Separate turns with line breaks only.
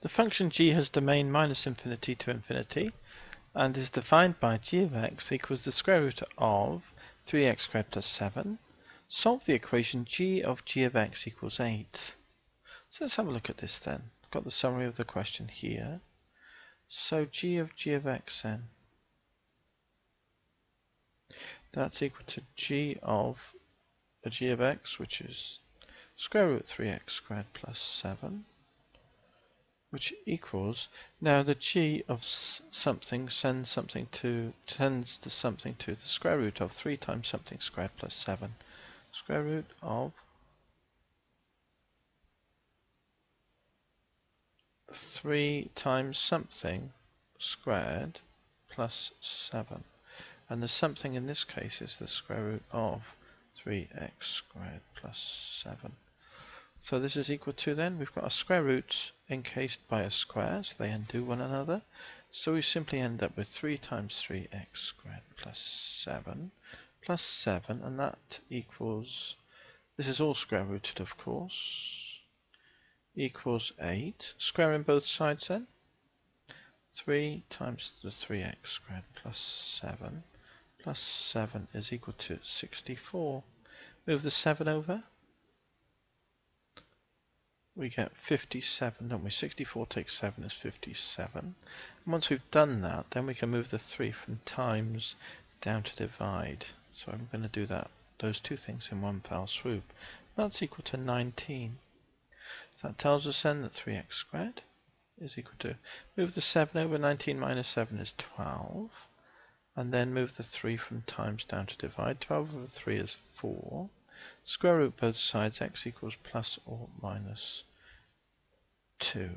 The function g has domain minus infinity to infinity and is defined by g of x equals the square root of 3x squared plus 7. Solve the equation g of x equals 8. So let's have a look at this then. I've got the summary of the question here. So g of x then, that's equal to g of x, which is square root 3x squared plus 7, which equals, now the g of something tends to something to the square root of 3 times something squared plus 7. Square root of 3 times something squared plus 7. And the something in this case is the square root of 3x squared plus 7. So this is equal to, then, we've got a square root encased by a square, so they undo one another. So we simply end up with 3 times 3x squared plus 7, and that equals, this is all square rooted of course, equals 8. Square in both sides then. 3 times the 3x squared plus 7 is equal to 64. Move the 7 over. We get 57, don't we? 64 takes 7 is 57. And once we've done that, then we can move the 3 from times down to divide. So I'm going to do those two things in one foul swoop. That's equal to 19. So that tells us then that 3x squared is equal to, move the 7 over, 19 minus 7 is 12. And then move the 3 from times down to divide. 12 over 3 is 4. Square root both sides, x equals plus or minus 2.